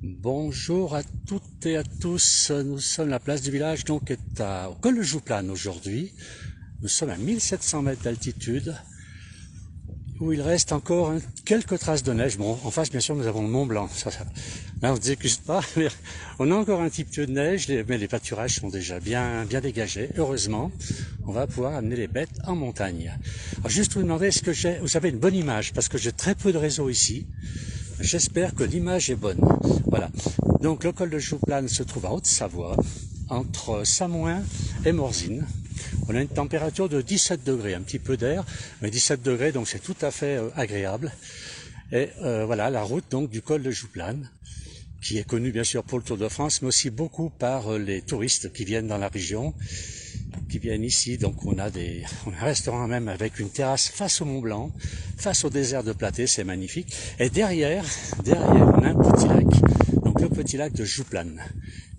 Bonjour à toutes et à tous, nous sommes à la place du village, donc au col de Jouplane aujourd'hui. Nous sommes à 1700 mètres d'altitude, où il reste encore quelques traces de neige. Bon, en face, bien sûr, nous avons le Mont Blanc. Là, on ne s'excuse pas, mais on a encore un petit peu de neige, mais les pâturages sont déjà bien dégagés. Heureusement, on va pouvoir amener les bêtes en montagne. Alors, juste vous demander, est-ce que vous avez une bonne image? Parce que j'ai très peu de réseau ici. J'espère que l'image est bonne. Voilà. Donc, le col de Jouplane se trouve en Haute-Savoie, entre Samoin et Morzine. On a une température de 17 degrés, un petit peu d'air, mais 17 degrés, donc c'est tout à fait agréable. Et voilà, la route donc du col de Jouplane, qui est connue bien sûr pour le Tour de France, mais aussi beaucoup par les touristes qui viennent dans la région, qui viennent ici. Donc on a un restaurant même avec une terrasse face au Mont Blanc, face au désert de Platée, c'est magnifique. Et derrière, on a un petit lac, donc le petit lac de Jouplane.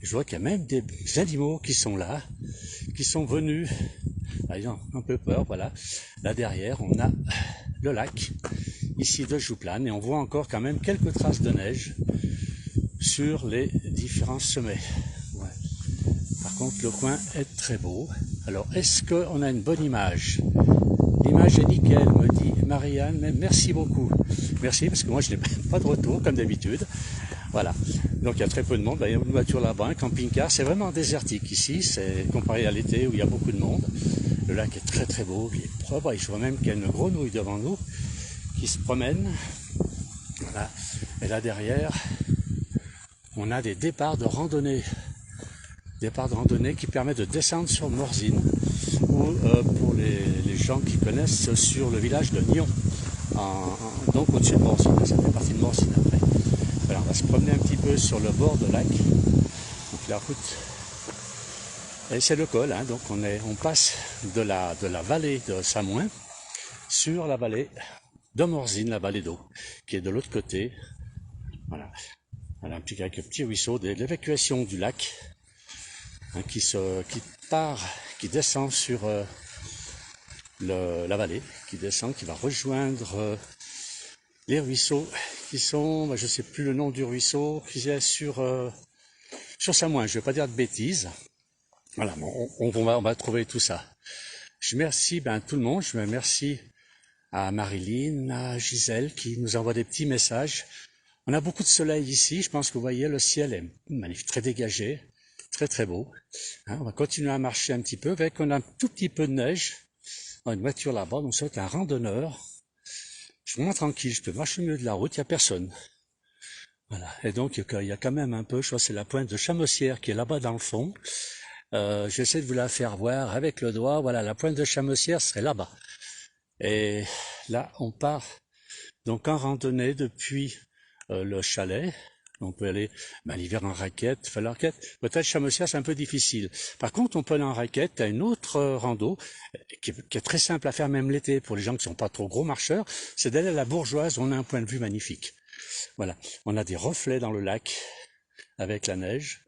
Je vois qu'il y a même des animaux qui sont là, qui sont venus, ils ont un peu peur, voilà. Là derrière, on a le lac, ici de Jouplane, et on voit encore quand même quelques traces de neige sur les différents sommets. Ouais. Par contre, le coin est très beau. Alors, est-ce qu'on a une bonne image? L'image est nickel, me dit Marianne, mais merci beaucoup. Merci, parce que moi, je n'ai pas de retour, comme d'habitude. Voilà. Donc, il y a très peu de monde. Il y a une voiture là-bas, un camping-car. C'est vraiment désertique ici. C'est comparé à l'été où il y a beaucoup de monde. Le lac est très très beau, il est propre. Je vois même qu'il y a une grenouille devant nous qui se promène. Voilà. Et là derrière, on a des départs de randonnée. Départs de randonnée qui permettent de descendre sur Morzine, ou pour les gens qui connaissent, sur le village de Nyon, donc au-dessus de Morzine. Ça fait partie de Morzine après. Voilà, on va se promener un petit peu sur le bord de lac. Donc la route, et c'est le col, hein, donc on passe de la vallée de Samoin sur la vallée de Morzine, la vallée d'eau, qui est de l'autre côté. Voilà, voilà quelques petits ruisseaux de l'évacuation du lac, hein, qui descend sur la vallée, qui va rejoindre les ruisseaux qui sont, je sais plus le nom du ruisseau, qui est sur Samoin. Je vais pas dire de bêtises. Voilà, on va trouver tout ça. Je remercie tout le monde. Je remercie à Marilyn, à Gisèle qui nous envoie des petits messages. On a beaucoup de soleil ici. Je pense que vous voyez, le ciel est magnifique, très dégagé, très très beau. Hein, on va continuer à marcher un petit peu. On a un tout petit peu de neige. On a une voiture là-bas, donc c'est un randonneur. Je suis moins tranquille, je peux marcher au milieu de la route, il n'y a personne. Voilà. Et donc il y a quand même un peu, je crois que c'est la pointe de Chamossière qui est là-bas dans le fond. J'essaie de vous la faire voir avec le doigt. Voilà, la pointe de Chamossière serait là-bas. Et là, on part donc en randonnée depuis le chalet. On peut aller l'hiver en raquette, faire la raquette. Peut-être Chamossière, c'est un peu difficile. Par contre, on peut aller en raquette à une autre rando qui est très simple à faire même l'été pour les gens qui sont pas trop gros marcheurs. C'est d'aller à la Bourgeoise. On a un point de vue magnifique. Voilà, on a des reflets dans le lac avec la neige.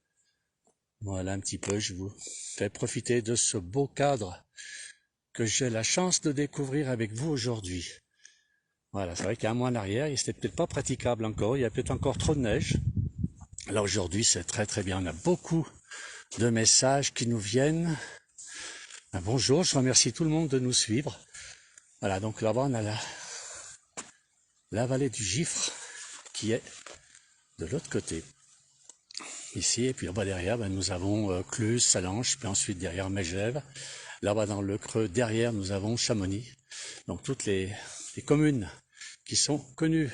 Voilà un petit peu, je vous fais profiter de ce beau cadre que j'ai la chance de découvrir avec vous aujourd'hui. Voilà, c'est vrai qu'un mois en arrière, c'était peut-être pas praticable encore, il y a peut-être encore trop de neige. Là aujourd'hui, c'est très très bien, on a beaucoup de messages qui nous viennent. Bonjour, je remercie tout le monde de nous suivre. Voilà, donc là-bas, on a la vallée du Gifre qui est de l'autre côté. Ici, et puis là-bas derrière, nous avons Cluse, Salanches, puis ensuite derrière Megève. Là-bas dans le creux, derrière, nous avons Chamonix. Donc toutes les communes qui sont connues.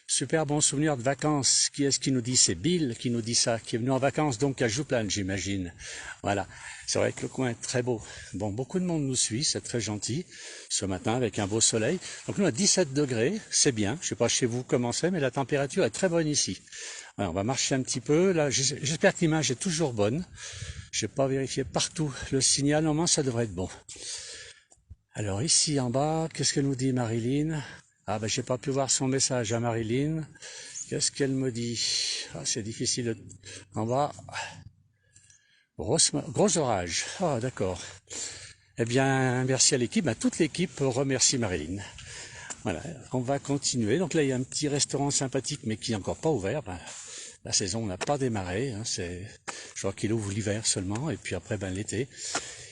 Super bon souvenir de vacances. Qui est-ce qui nous dit? C'est Bill qui nous dit ça, qui est venu en vacances donc à Jouplane, j'imagine. Voilà, c'est vrai que le coin est très beau. Bon, beaucoup de monde nous suit, c'est très gentil, ce matin avec un beau soleil. Donc nous à 17 degrés, c'est bien. Je sais pas chez vous comment c'est, mais la température est très bonne ici. Voilà, on va marcher un petit peu. Là, j'espère que l'image est toujours bonne. Je n'ai pas vérifié partout le signal. Normalement, ça devrait être bon. Alors ici en bas, qu'est-ce que nous dit Marilyn? Ah j'ai pas pu voir son message à Marilyn. Qu'est-ce qu'elle me dit? C'est difficile. En bas, gros orage. D'accord. Eh bien, merci à l'équipe. Toute l'équipe remercie Marilyn. Voilà, on va continuer. Donc là, il y a un petit restaurant sympathique, mais qui n'est encore pas ouvert. la saison n'a pas démarré, hein, je crois qu'il ouvre l'hiver seulement, et puis après, l'été,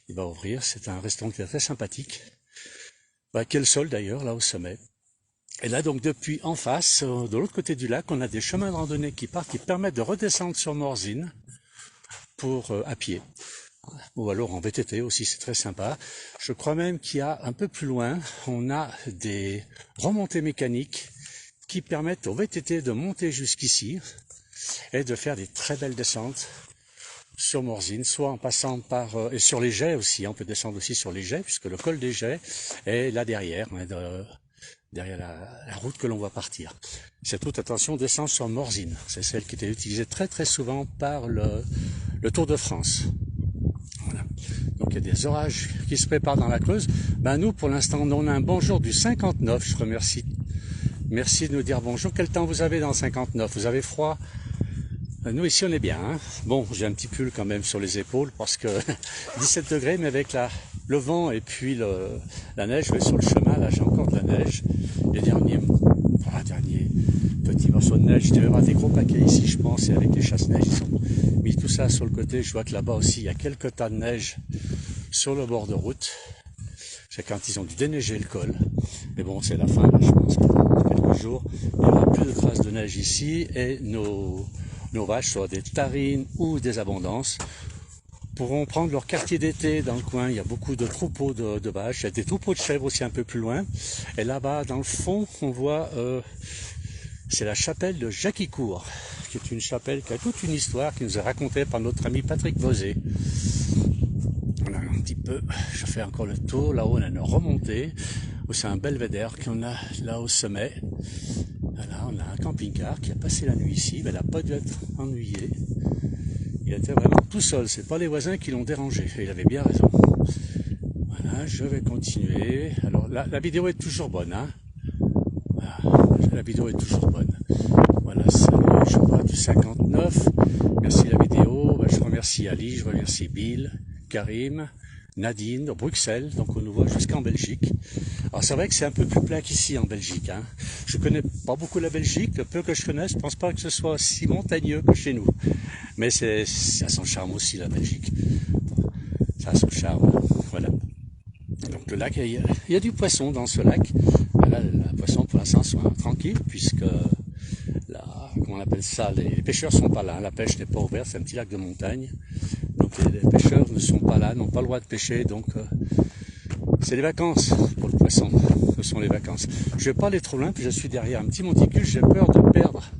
il va ouvrir. C'est un restaurant qui est très sympathique, qui est le seul d'ailleurs, là au sommet. Et là, donc, depuis en face, de l'autre côté du lac, on a des chemins de randonnée qui partent, qui permettent de redescendre sur Morzine à pied. Ou alors en VTT aussi, c'est très sympa. Je crois même qu'il y a un peu plus loin, on a des remontées mécaniques qui permettent au VTT de monter jusqu'ici et de faire des très belles descentes sur Morzine, soit en passant et sur les Jets aussi, on peut descendre aussi sur les Jets, puisque le col des Jets est là derrière, derrière la route que l'on va partir. Cette route, attention, descend sur Morzine. C'est celle qui était utilisée très très souvent par le Tour de France. Voilà. Donc il y a des orages qui se préparent dans la Creuse. Nous, pour l'instant, on a un bonjour du 59. Je remercie. Merci de nous dire bonjour. Quel temps vous avez dans le 59? Vous avez froid? Nous, ici, on est bien. Hein. Bon, j'ai un petit pull quand même sur les épaules parce que 17 degrés, mais avec le vent et puis la neige, je vais sur le chemin, là, j'ai encore de la neige. Les derniers petits morceaux de neige, il devait y avoir des gros paquets ici, je pense, et avec les chasse-neige, ils ont mis tout ça sur le côté. Je vois que là-bas aussi, il y a quelques tas de neige sur le bord de route. C'est quand ils ont dû déneiger le col. Mais bon, c'est la fin, là, je pense que dans quelques jours, il n'y aura plus de traces de neige ici, et nos vaches, soit des tarines ou des abondances, pourront prendre leur quartier d'été dans le coin. Il y a beaucoup de troupeaux de vaches, il y a des troupeaux de chèvres aussi un peu plus loin. Et là-bas, dans le fond, on voit, c'est la chapelle de Jacquicourt, qui est une chapelle qui a toute une histoire qui nous est racontée par notre ami Patrick Bosé. Voilà, un petit peu, je fais encore le tour. Là-haut, on a une remontée, où c'est un belvédère qu'on a là au sommet. Voilà, on a un camping-car qui a passé la nuit ici. Il n'a pas dû être ennuyé. Il était vraiment tout seul. C'est pas les voisins qui l'ont dérangé. Et il avait bien raison. Voilà, je vais continuer. Alors, la vidéo est toujours bonne, hein. Voilà, la vidéo est toujours bonne. Voilà, salut, je vois du 59. Merci la vidéo. Je remercie Ali, je remercie Bill, Karim, Nadine, de Bruxelles, donc on nous voit jusqu'en Belgique. Alors c'est vrai que c'est un peu plus plat qu'ici en Belgique. Hein. Je connais pas beaucoup la Belgique, le peu que je connais, je pense pas que ce soit aussi montagneux que chez nous. Mais ça a son charme aussi la Belgique. Ça a son charme, voilà. Donc le lac, il y a du poisson dans ce lac. Là, le poisson pour l'instant sont tranquilles puisque comment on appelle ça, les pêcheurs sont pas là, la pêche n'est pas ouverte, c'est un petit lac de montagne. Donc les pêcheurs ne sont pas là, n'ont pas le droit de pêcher, donc c'est les vacances pour le poisson, ce sont les vacances. Je vais pas aller trop loin, puis je suis derrière un petit monticule, j'ai peur de perdre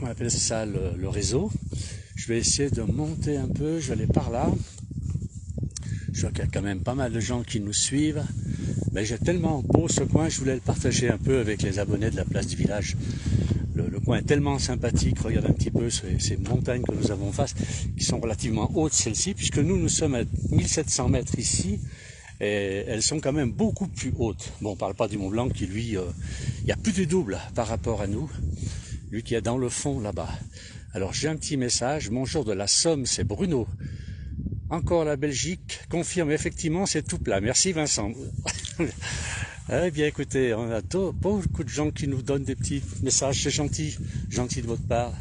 on appelle ça le réseau. Je vais essayer de monter un peu, je vais aller par là. Je vois qu'il y a quand même pas mal de gens qui nous suivent. Mais j'ai tellement beau ce coin, je voulais le partager un peu avec les abonnés de la place du village. Le coin est tellement sympathique, regarde un petit peu ces montagnes que nous avons en face, qui sont relativement hautes celles-ci, puisque nous sommes à 1700 mètres ici, et elles sont quand même beaucoup plus hautes. Bon, on parle pas du Mont Blanc qui, lui, il y a plus du double par rapport à nous, lui qui est dans le fond là-bas. Alors j'ai un petit message, bonjour de la Somme, c'est Bruno. Encore la Belgique, confirme, effectivement c'est tout plat. Merci Vincent. Eh bien écoutez, on a beaucoup de gens qui nous donnent des petits messages, c'est gentil de votre part.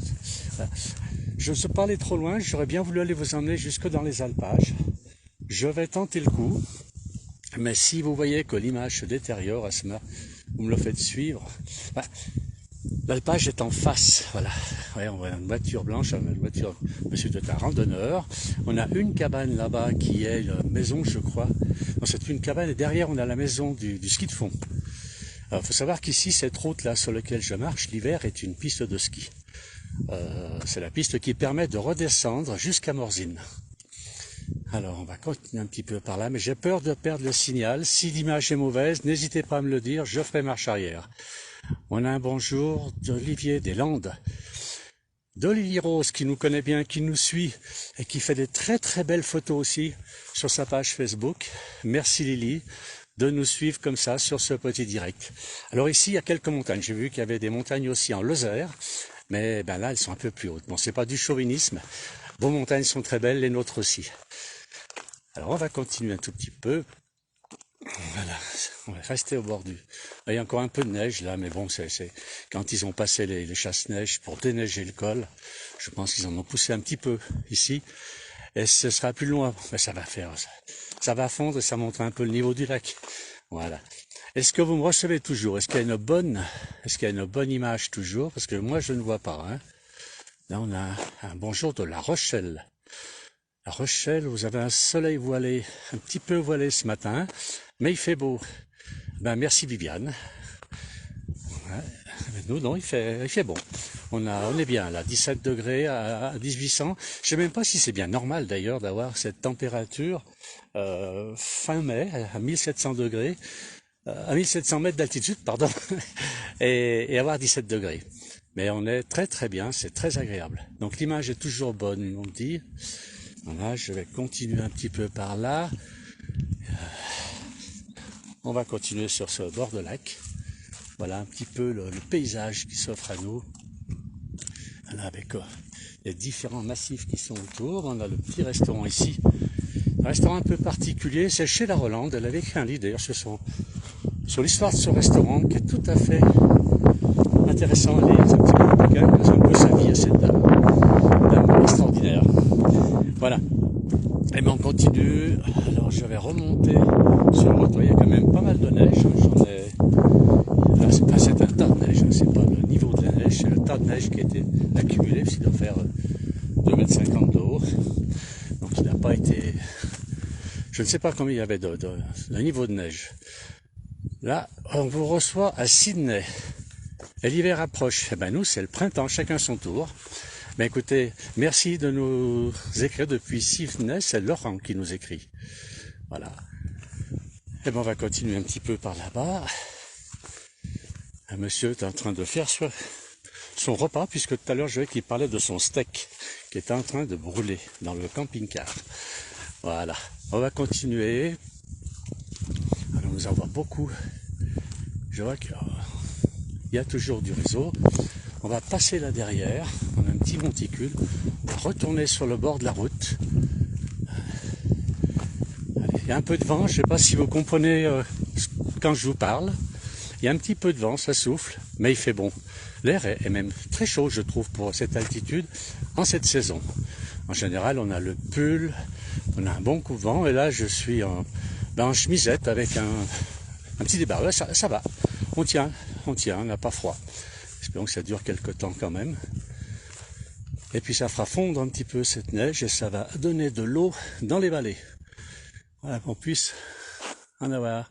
Je ne suis pas allé trop loin, j'aurais bien voulu aller vous emmener jusque dans les alpages. Je vais tenter le coup, mais si vous voyez que l'image se détériore à ce moment, vous me le faites suivre. L'alpage est en face, voilà. Ouais, on voit une voiture blanche, une voiture, monsieur de un randonneur. On a une cabane là-bas qui est une maison, je crois. Non, c'est une cabane et derrière on a la maison du ski de fond. Alors, il faut savoir qu'ici, cette route-là sur laquelle je marche, l'hiver, est une piste de ski. C'est la piste qui permet de redescendre jusqu'à Morzine. Alors, on va continuer un petit peu par là, mais j'ai peur de perdre le signal. Si l'image est mauvaise, n'hésitez pas à me le dire, je ferai marche arrière. On a un bonjour d'Olivier des Landes, de Lily Rose qui nous connaît bien, qui nous suit et qui fait des très très belles photos aussi sur sa page Facebook. Merci Lily de nous suivre comme ça sur ce petit direct. Alors ici il y a quelques montagnes, j'ai vu qu'il y avait des montagnes aussi en Lozère, mais là elles sont un peu plus hautes. Bon, c'est pas du chauvinisme, vos montagnes sont très belles, les nôtres aussi. Alors on va continuer un tout petit peu. Voilà, on va rester au bord du... Il y a encore un peu de neige là, mais bon, c'est quand ils ont passé les chasse-neige pour déneiger le col, je pense qu'ils en ont poussé un petit peu ici, et ce sera plus loin. Mais ça va faire, ça va fondre et ça montre un peu le niveau du lac. Voilà. Est-ce que vous me recevez toujours? Est-ce qu'il y a une bonne image toujours? Parce que moi je ne vois pas. Hein. Là on a un bonjour de La Rochelle. La Rochelle, vous avez un soleil voilé, un petit peu voilé ce matin, mais il fait beau. Ben merci Viviane. Ouais. Nous non, il fait bon. On est bien là, 17 degrés à 1800. Je sais même pas si c'est bien normal d'ailleurs d'avoir cette température fin mai à 1700 degrés, à 1700 mètres d'altitude, pardon, et avoir 17 degrés. Mais on est très très bien, c'est très agréable. Donc l'image est toujours bonne, on me dit. Voilà, je vais continuer un petit peu par là. On va continuer sur ce bord de lac. Voilà un petit peu le paysage qui s'offre à nous. Voilà, avec les différents massifs qui sont autour. On a le petit restaurant ici. Un restaurant un peu particulier, c'est chez La Rolande. Elle avait écrit un livre d'ailleurs sur l'histoire de ce restaurant qui est tout à fait intéressant à lire. C'est un petit peu compliqué, c'est un peu sa vie à cette dame extraordinaire. Voilà. Et bien on continue. Alors je vais remonter sur la route. Il y a quand même pas mal de neige. J'en ai... Là, c'est un tas de neige. C'est pas le niveau de la neige, c'est le tas de neige qui a été accumulé. Parce qu'il doit faire 2,50 m de haut. Donc il n'a pas été... Je ne sais pas combien il y avait de niveau de neige. Là, on vous reçoit à Sydney. Et l'hiver approche. Et ben nous, c'est le printemps, chacun son tour. Ben écoutez, merci de nous écrire depuis Sydney, c'est Laurent qui nous écrit. Voilà. Et ben on va continuer un petit peu par là-bas. Un monsieur est en train de faire son repas, puisque tout à l'heure je voyais qu'il parlait de son steak, qui est en train de brûler dans le camping-car. Voilà. On va continuer. Alors nous en voit beaucoup. Je vois qu'il y a toujours du réseau. On va passer là derrière, on a un petit monticule, on va retourner sur le bord de la route. Allez, il y a un peu de vent, je ne sais pas si vous comprenez quand je vous parle. Il y a un petit peu de vent, ça souffle, mais il fait bon. L'air est même très chaud, je trouve, pour cette altitude, en cette saison. En général, on a le pull, on a un bon coup de vent, et là, je suis en chemisette avec un petit débarras. Ça va, on tient, on n'a pas froid. Espérons que ça dure quelques temps quand même. Et puis ça fera fondre un petit peu cette neige et ça va donner de l'eau dans les vallées. Voilà, qu'on puisse en avoir.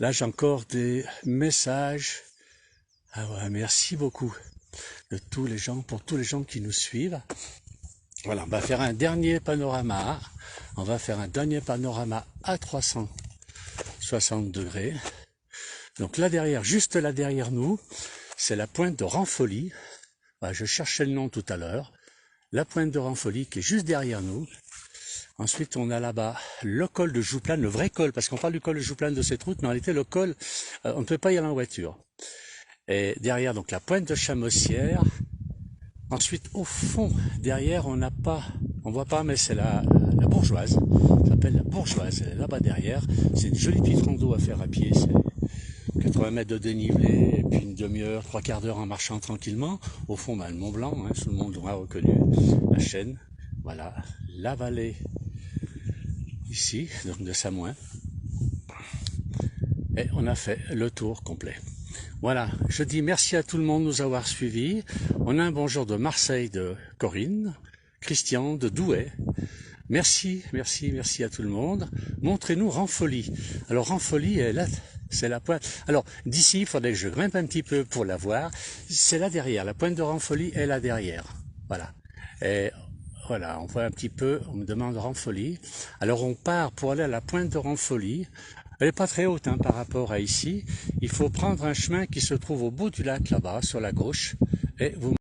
Là, j'ai encore des messages. Ah ouais, merci beaucoup de tous les gens, pour tous les gens qui nous suivent. Voilà, on va faire un dernier panorama. On va faire un dernier panorama à 360 degrés. Donc là derrière, juste là derrière nous, c'est la pointe de Ranfoli. Voilà, je cherchais le nom tout à l'heure. La pointe de Ranfoli qui est juste derrière nous. Ensuite, on a là-bas le col de Jouplane, le vrai col, parce qu'on parle du col de Jouplane de cette route, mais en réalité, le col, on ne peut pas y aller en voiture. Et derrière, donc, la pointe de Chamossière. Ensuite, au fond, derrière, on voit pas, mais c'est la Bourgeoise. Ça s'appelle la Bourgeoise. Elle est là-bas derrière. C'est une jolie petite rando à faire à pied. C'est 80 mètres de dénivelé, et puis une demi-heure, 3/4 d'heure en marchant tranquillement. Au fond, le Mont Blanc, hein, tout le monde aura reconnu la chaîne. Voilà, la vallée ici, donc de Samoin. Et on a fait le tour complet. Voilà, je dis merci à tout le monde de nous avoir suivis. On a un bonjour de Marseille de Corinne, Christian de Douai. Merci, merci, merci à tout le monde. Montrez-nous Ranfoli. Alors Ranfoli est là, c'est la pointe. Alors d'ici, il faudrait que je grimpe un petit peu pour la voir. C'est là derrière, la pointe de Ranfoli est là derrière. Voilà. Et voilà, on voit un petit peu, on me demande Ranfoli. Alors on part pour aller à la pointe de Ranfoli. Elle n'est pas très haute hein, par rapport à ici. Il faut prendre un chemin qui se trouve au bout du lac là-bas, sur la gauche. Et vous